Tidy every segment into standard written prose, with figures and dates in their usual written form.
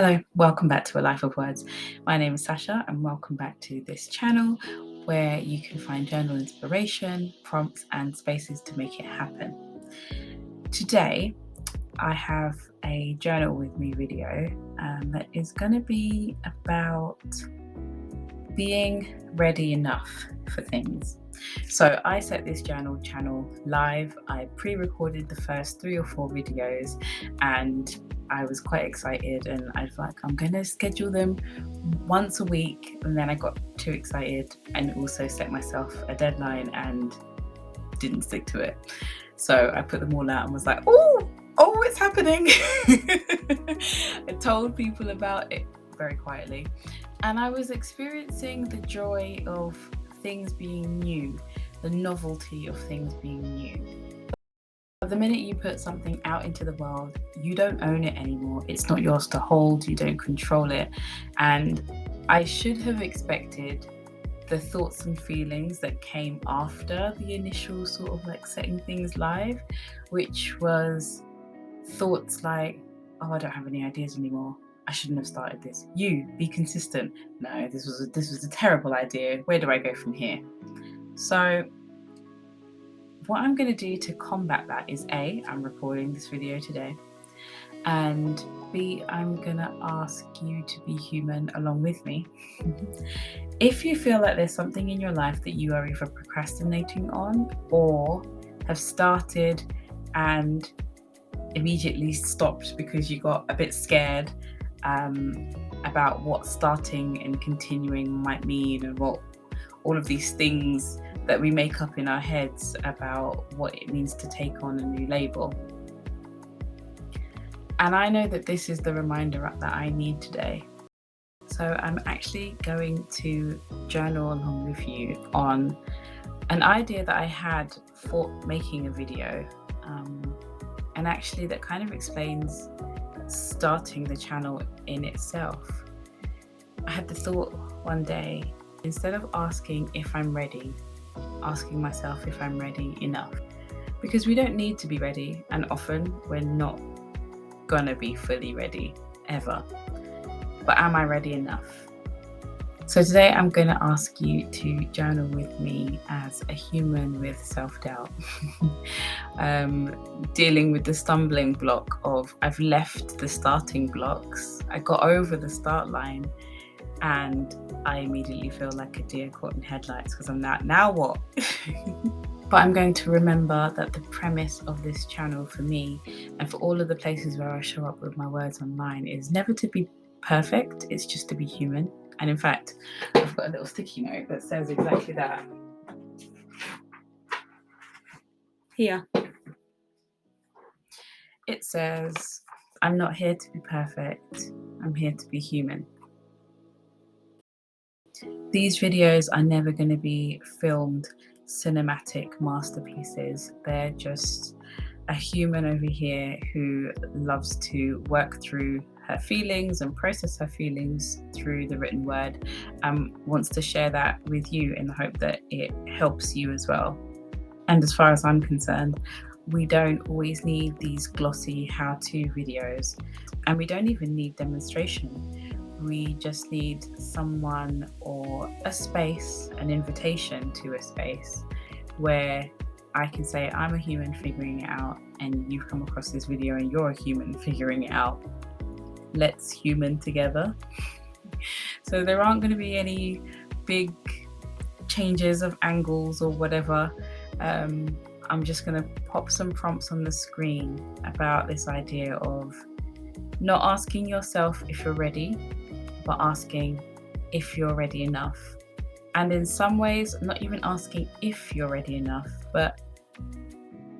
Hello, welcome back to A Life of Words. My name is Sasha and welcome back to this channel where you can find journal inspiration, prompts and spaces to make it happen. Today I have a journal with me video that is going to be about being ready enough for things. So I set this journal channel live. I pre-recorded the first 3 or 4 videos and I was quite excited, and I was like, I'm going to schedule them once a week, and then I got too excited and also set myself a deadline and didn't stick to it. So I put them all out and was like, oh, it's happening. I told people about it very quietly, and I was experiencing the joy of things being new, the novelty of things being new. The minute you put something out into the world, you don't own it anymore. It's not yours to hold, you don't control it. And I should have expected the thoughts and feelings that came after the initial sort of like setting things live, which was thoughts like, oh, I don't have any ideas anymore. I shouldn't have started this. You, be consistent. No, this was a terrible idea. Where do I go from here? So what I'm going to do to combat that is A, I'm recording this video today, and B, I'm going to ask you to be human along with me. If you feel like there's something in your life that you are either procrastinating on or have started and immediately stopped because you got a bit scared about what starting and continuing might mean, and what all of these things that we make up in our heads about what it means to take on a new label. And I know that this is the reminder that I need today. So I'm actually going to journal along with you on an idea that I had for making a video, and actually that kind of explains starting the channel in itself. I had the thought one day, instead of asking if I'm ready, asking myself if I'm ready enough. Because we don't need to be ready, and often we're not gonna be fully ready ever. But am I ready enough? So today I'm going to ask you to journal with me as a human with self-doubt, dealing with the stumbling block of I've left the starting blocks, I got over the start line, and I immediately feel like a deer caught in headlights because I'm now what? But I'm going to remember that the premise of this channel for me and for all of the places where I show up with my words online is never to be perfect, it's just to be human. And in fact, I've got a little sticky note that says exactly that. Here. It says, I'm not here to be perfect, I'm here to be human. These videos are never going to be filmed cinematic masterpieces. They're just a human over here who loves to work through her feelings and process her feelings through the written word, and wants to share that with you in the hope that it helps you as well. And as far as I'm concerned, we don't always need these glossy how-to videos, and we don't even need demonstration. We just need someone or a space, an invitation to a space where I can say I'm a human figuring it out, and you've come across this video and you're a human figuring it out. Let's human together. So there aren't going to be any big changes of angles or whatever. I'm just going to pop some prompts on the screen about this idea of not asking yourself if you're ready, but asking if you're ready enough. And in some ways, not even asking if you're ready enough, but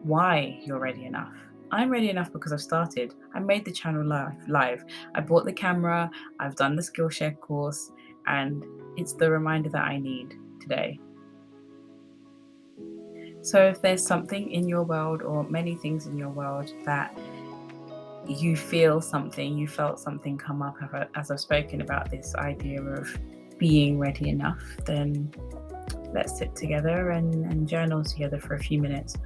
why you're ready enough. I'm ready enough because I've started. I made the channel live. I bought the camera, I've done the Skillshare course, and it's the reminder that I need today. So if there's something in your world, or many things in your world, that you feel something, you felt something come up as I've spoken about this idea of being ready enough, then let's sit together and journal together for a few minutes.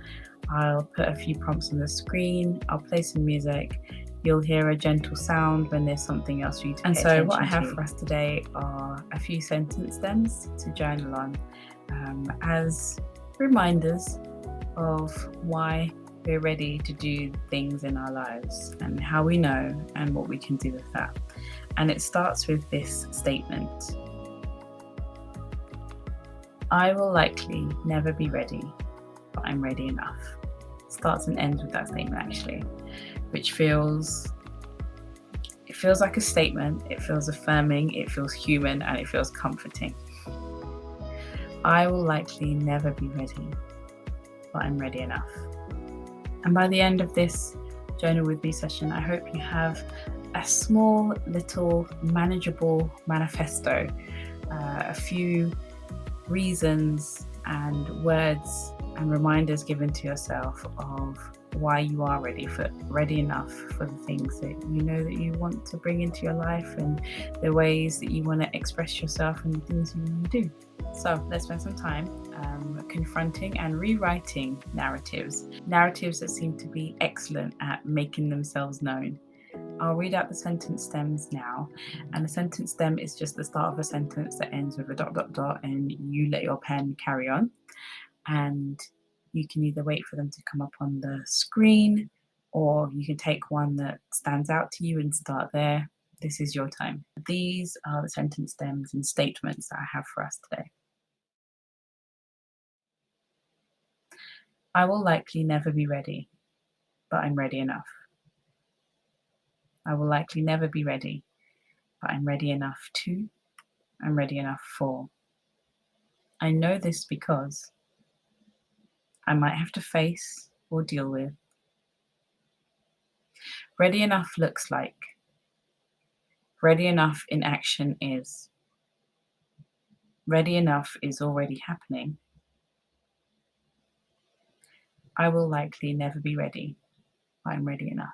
I'll put a few prompts on the screen, I'll play some music, You'll hear a gentle sound when there's something else for you to pay attention to. And so what I have for us today are a few sentence stems to journal on as reminders of why we're ready to do things in our lives and how we know and what we can do with that. And it starts with this statement: I will likely never be ready, but I'm ready enough. Starts and ends with that statement, actually, which feels like a statement. It feels affirming, it feels human, and it feels comforting. I will likely never be ready, but I'm ready enough. And by the end of this Journal With Me session, I hope you have a small, little, manageable manifesto, a few reasons and words and reminders given to yourself of why you are ready enough for the things that you know that you want to bring into your life, and the ways that you want to express yourself and the things you want to do. So let's spend some time confronting and rewriting narratives that seem to be excellent at making themselves known. I'll read out the sentence stems now, and a sentence stem is just the start of a sentence that ends with a ... and you let your pen carry on. And you can either wait for them to come up on the screen, or you can take one that stands out to you and start there. This is your time. These are the sentence stems and statements that I have for us today. I will likely never be ready, but I'm ready enough. I will likely never be ready, but I'm ready enough to. I'm ready enough for. I know this because I might have to face or deal with. Ready enough looks like. Ready enough in action is. Ready enough is already happening. I will likely never be ready, but I'm ready enough.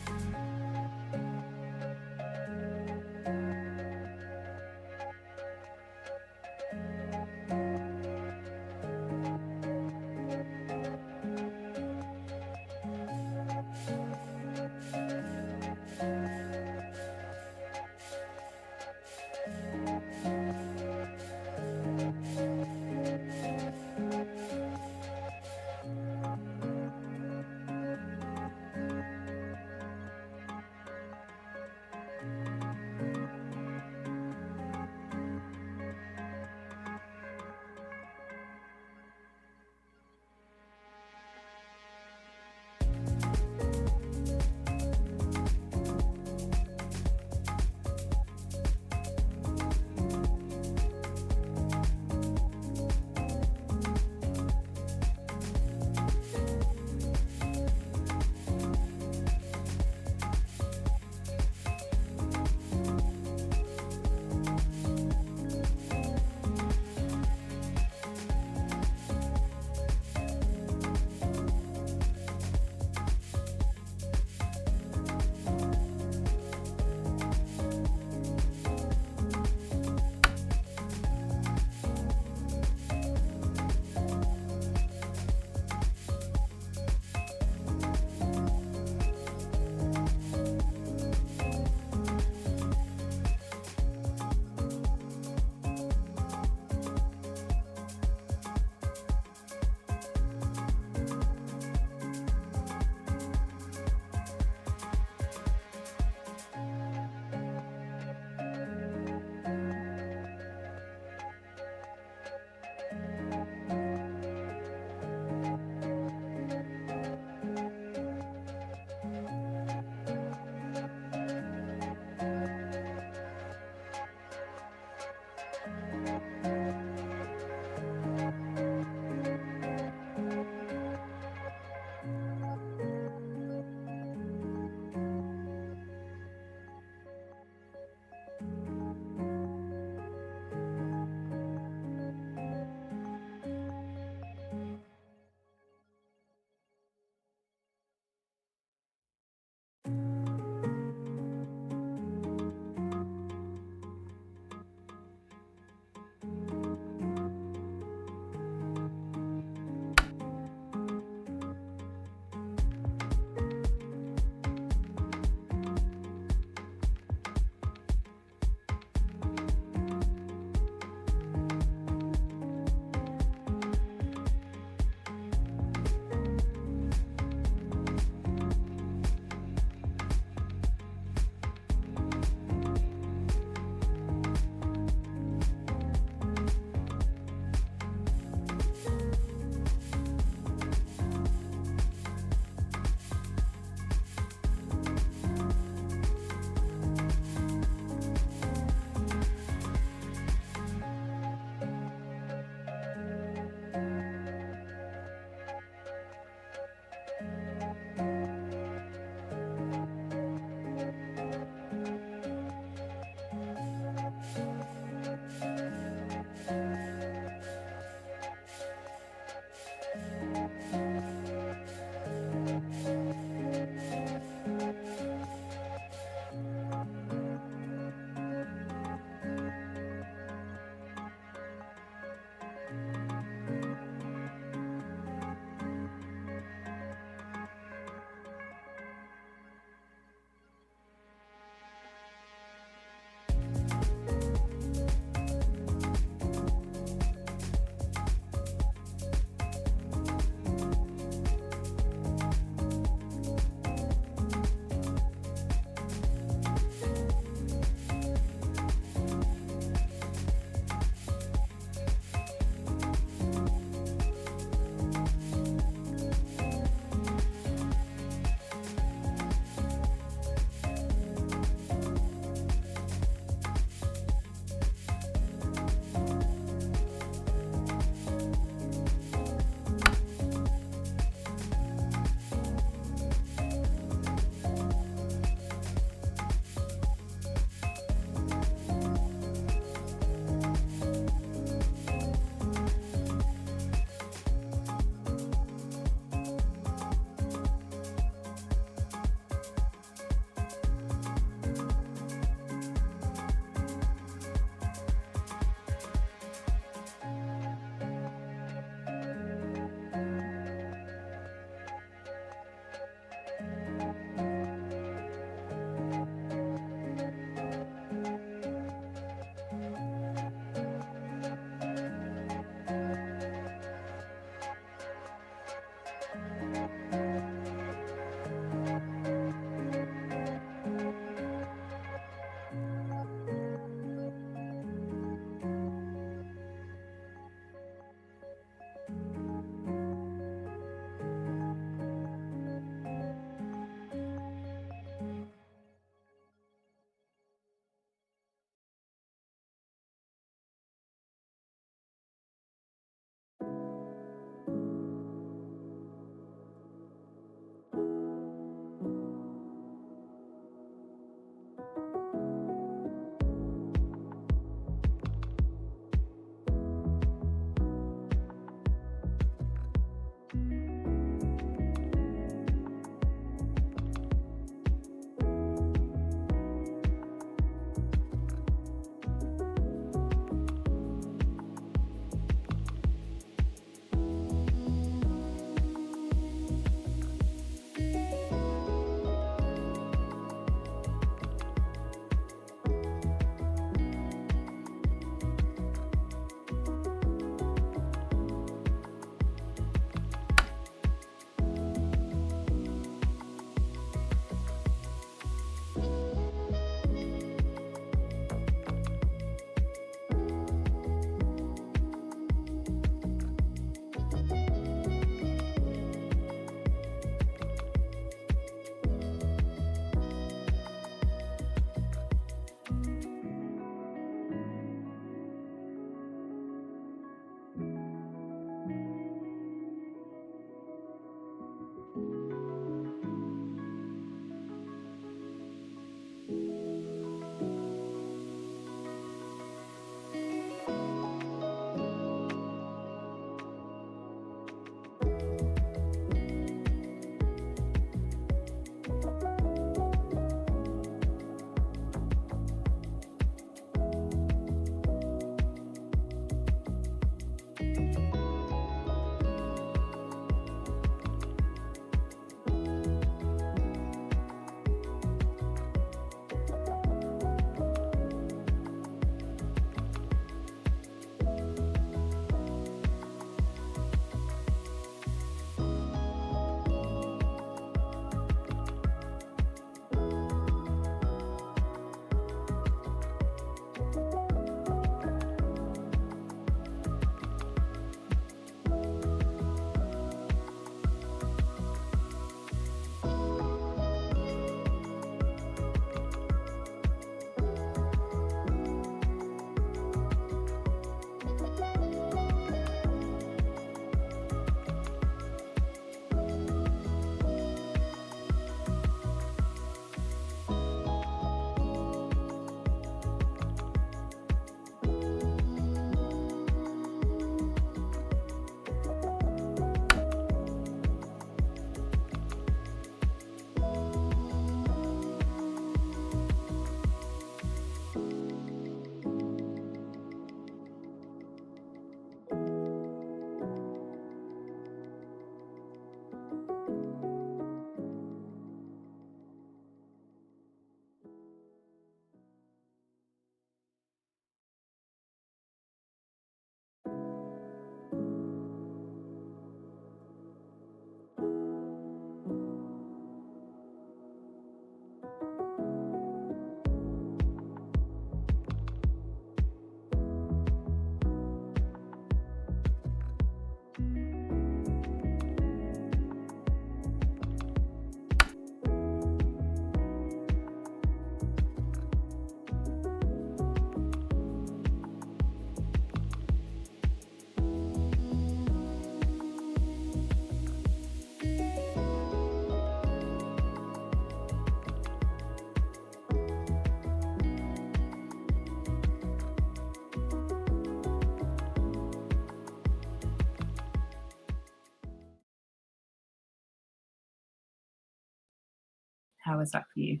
How is that for you?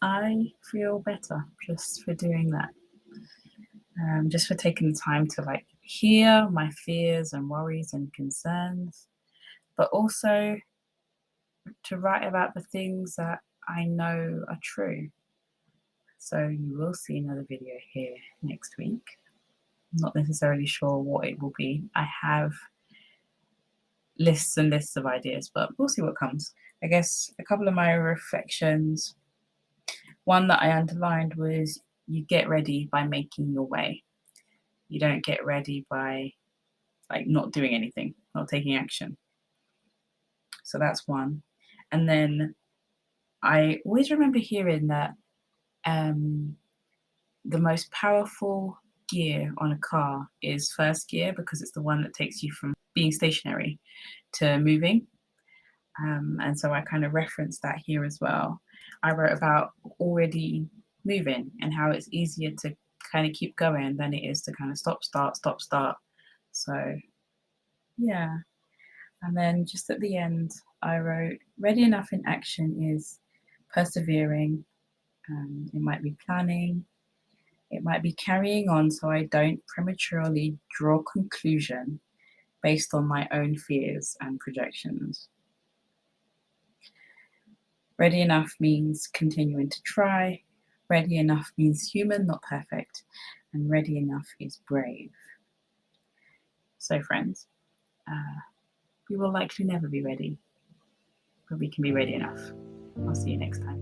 I feel better just for doing that. Just for taking the time to like hear my fears and worries and concerns, but also to write about the things that I know are true. So you will see another video here next week. I'm not necessarily sure what it will be. I have lists and lists of ideas, but we'll see what comes. I guess a couple of my reflections. One that I underlined was you get ready by making your way. You don't get ready by like not doing anything, not taking action. So that's one. And then I always remember hearing that the most powerful gear on a car is first gear because it's the one that takes you from being stationary to moving. And so I kind of referenced that here as well. I wrote about already moving and how it's easier to kind of keep going than it is to kind of stop, start, stop, start. So, yeah. And then just at the end, I wrote, ready enough in action is persevering. It might be planning. It might be carrying on so I don't prematurely draw conclusion based on my own fears and projections. Ready enough means continuing to try. Ready enough means human, not perfect. And ready enough is brave. So, friends, we will likely never be ready, but we can be ready enough. I'll see you next time.